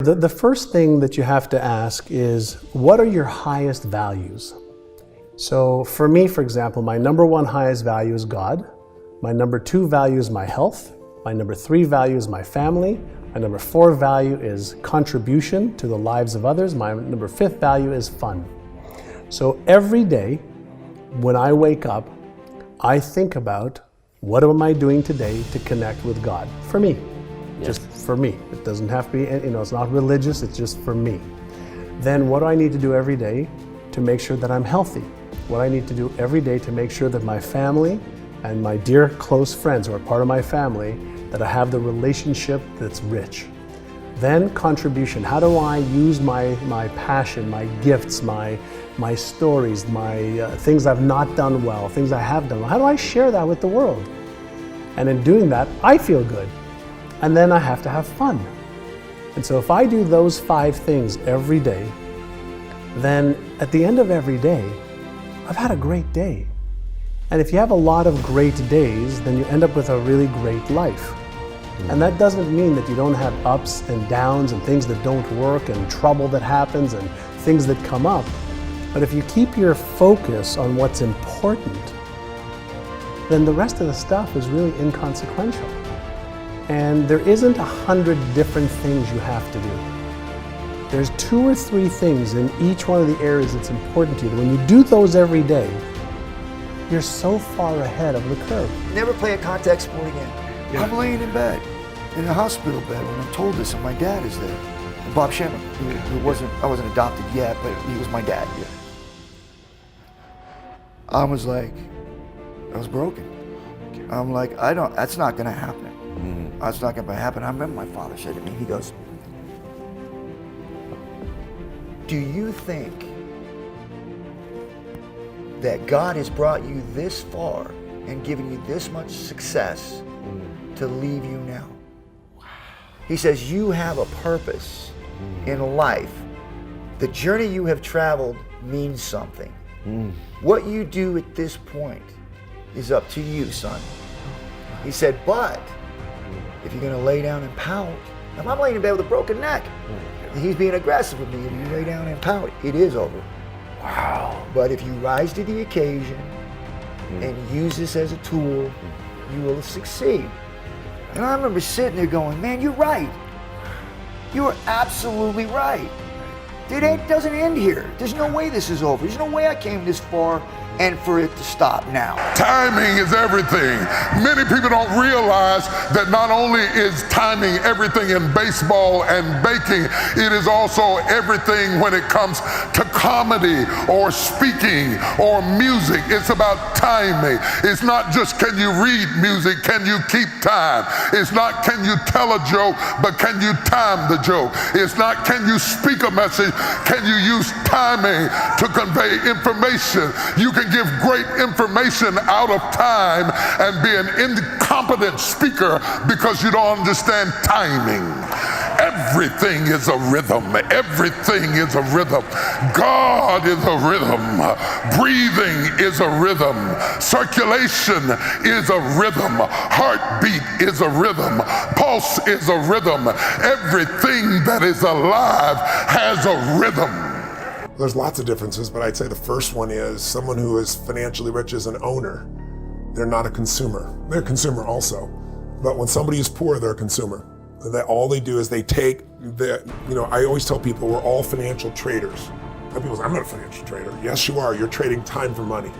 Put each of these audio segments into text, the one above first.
The first thing that you have to ask is, what are your highest values? So for me, for example, my number one highest value is God. My number two value is my health. My number three value is my family. My number four value is contribution to the lives of others. My number fifth value is fun. So every day when I wake up, I think about, what am I doing today to connect with God? For me. Yes. Just for me. It doesn't have to be, it's not religious, it's just for me. Then what do I need to do every day to make sure that I'm healthy? What I need to do every day to make sure that my family and my dear close friends who are part of my family, that I have the relationship that's rich. Then contribution. How do I use my passion, my gifts, my stories, my things I've not done well, things I have done well? How do I share that with the world? And in doing that, I feel good. And then I have to have fun. And so if I do those 5 things every day, then at the end of every day, I've had a great day. And if you have a lot of great days, then you end up with a really great life. And that doesn't mean that you don't have ups and downs and things that don't work and trouble that happens and things that come up. But if you keep your focus on what's important, then the rest of the stuff is really inconsequential. And there isn't 100 different things you have to do. There's 2 or 3 things in each one of the areas that's important to you. When you do those every day, you're so far ahead of the curve. Never play a contact sport again. Yeah. I'm laying in bed, in a hospital bed, when I'm told this, and my dad is there. And Bob Shamrock, who I wasn't adopted yet, but he was my dad. Yeah. I was like, I was broken. I'm like, that's not gonna happen. That's not gonna happen. I remember my father said to me, he goes, do you think that God has brought you this far and given you this much success to leave you now? He says, you have a purpose in life. The journey you have traveled means something. What you do at this point is up to you, son. He said, but if you're gonna lay down and pout, if I'm laying in bed with a broken neck, he's being aggressive with me, if you lay down and pout, it is over. Wow. But if you rise to the occasion and use this as a tool, you will succeed. And I remember sitting there going, man, you're right. You are absolutely right. It doesn't end here. There's no way this is over. There's no way I came this far and for it to stop now. Timing is everything. Many people don't realize that not only is timing everything in baseball and baking, it is also everything when it comes to comedy or speaking or music. It's about timing. It's not just can you read music, can you keep time? It's not can you tell a joke, but can you time the joke? It's not can you speak a message, can you use timing to convey information? You can give great information out of time and be an incompetent speaker because you don't understand timing. Everything is a rhythm. Everything is a rhythm. God is a rhythm. Breathing is a rhythm. Circulation is a rhythm. Heartbeat is a rhythm. Pulse is a rhythm. Everything that is alive has a rhythm. There's lots of differences, but I'd say the first one is someone who is financially rich is an owner. They're not a consumer. They're a consumer also. But when somebody is poor, they're a consumer. All they do is they take I always tell people we're all financial traders. And people say, I'm not a financial trader. Yes, you are. You're trading time for money.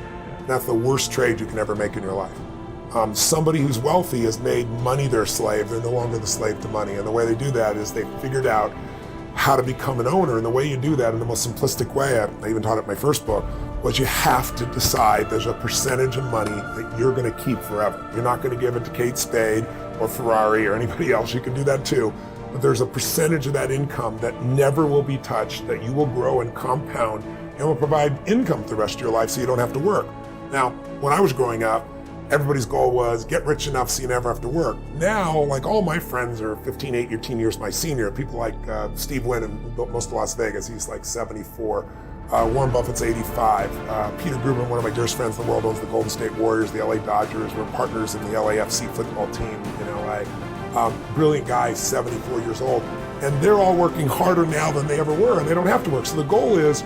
That's the worst trade you can ever make in your life. Somebody who's wealthy has made money their slave. They're no longer the slave to money. And the way they do that is they figured out how to become an owner. And the way you do that in the most simplistic way, I even taught it in my first book, was you have to decide there's a percentage of money that you're gonna keep forever. You're not gonna give it to Kate Spade or Ferrari or anybody else. You can do that too. But there's a percentage of that income that never will be touched, that you will grow and compound and will provide income for the rest of your life so you don't have to work. Now, when I was growing up, everybody's goal was get rich enough so you never have to work. Now, like all my friends are 15, 18 years my senior. People like Steve Wynn and most of Las Vegas, he's like 74. Warren Buffett's 85. Peter Grubman, one of my dearest friends in the world, owns the Golden State Warriors, the LA Dodgers. We're partners in the LAFC football team in LA. Brilliant guy, 74 years old. And they're all working harder now than they ever were, and they don't have to work. So the goal is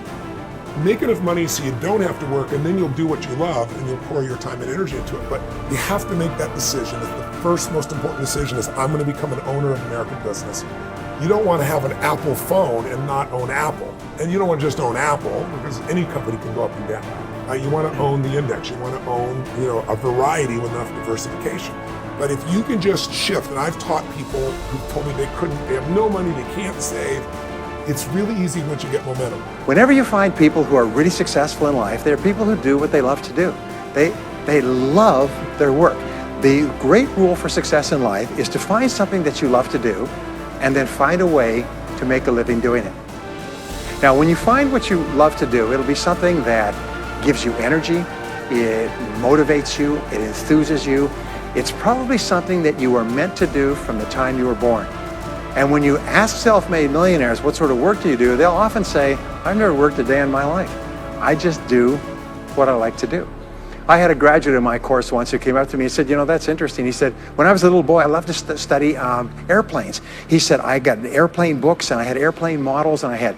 make enough money so you don't have to work, and then you'll do what you love and you'll pour your time and energy into it. But you have to make that decision. The first most important decision is, I'm going to become an owner of American business. You don't want to have an Apple phone and not own Apple. And you don't want to just own Apple, because any company can go up and down. You want to own the index. You want to own, a variety with enough diversification. But if you can just shift, and I've taught people who told me they have no money, they can't save. It's really easy once you get momentum. Whenever you find people who are really successful in life, they're people who do what they love to do. They love their work. The great rule for success in life is to find something that you love to do and then find a way to make a living doing it. Now, when you find what you love to do, it'll be something that gives you energy, it motivates you, it enthuses you. It's probably something that you were meant to do from the time you were born. And when you ask self-made millionaires, what sort of work do you do? They'll often say, I've never worked a day in my life. I just do what I like to do. I had a graduate in my course once who came up to me and said, that's interesting. He said, when I was a little boy, I loved to study airplanes. He said, I got airplane books and I had airplane models and I had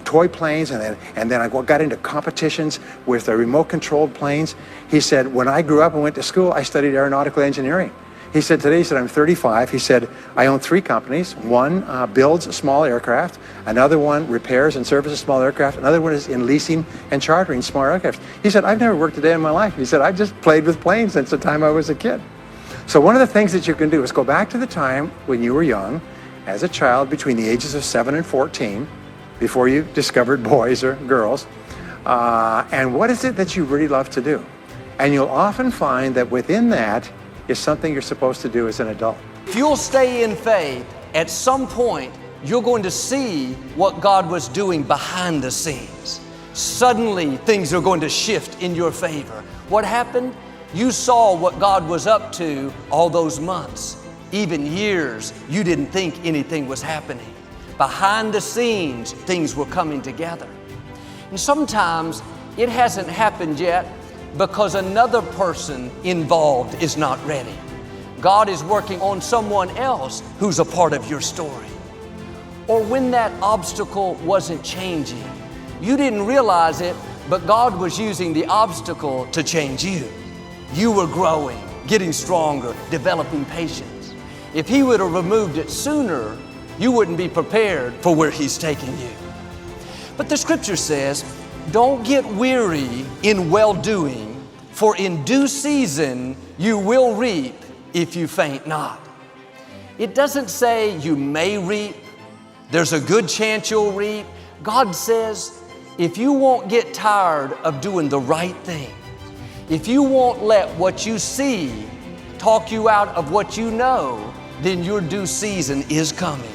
toy planes and then I got into competitions with remote controlled planes. He said, when I grew up and went to school, I studied aeronautical engineering. He said, today, I'm 35. He said, I own 3 companies. One builds small aircraft. Another one repairs and services small aircraft. Another one is in leasing and chartering small aircraft. He said, I've never worked a day in my life. He said, I've just played with planes since the time I was a kid. So one of the things that you can do is go back to the time when you were young, as a child between the ages of 7 and 14, before you discovered boys or girls, and what is it that you really love to do? And you'll often find that within that is something you're supposed to do as an adult. If you'll stay in faith, at some point, you're going to see what God was doing behind the scenes. Suddenly, things are going to shift in your favor. What happened? You saw what God was up to all those months, even years. You didn't think anything was happening. Behind the scenes, things were coming together. And sometimes it hasn't happened yet because another person involved is not ready. God is working on someone else who's a part of your story. Or when that obstacle wasn't changing, you didn't realize it, but God was using the obstacle to change you. You were growing, getting stronger, developing patience. If He would have removed it sooner, you wouldn't be prepared for where He's taking you. But the Scripture says, don't get weary in well-doing, for in due season you will reap if you faint not. It doesn't say you may reap. There's a good chance you'll reap. God says, if you won't get tired of doing the right thing, if you won't let what you see talk you out of what you know, then your due season is coming.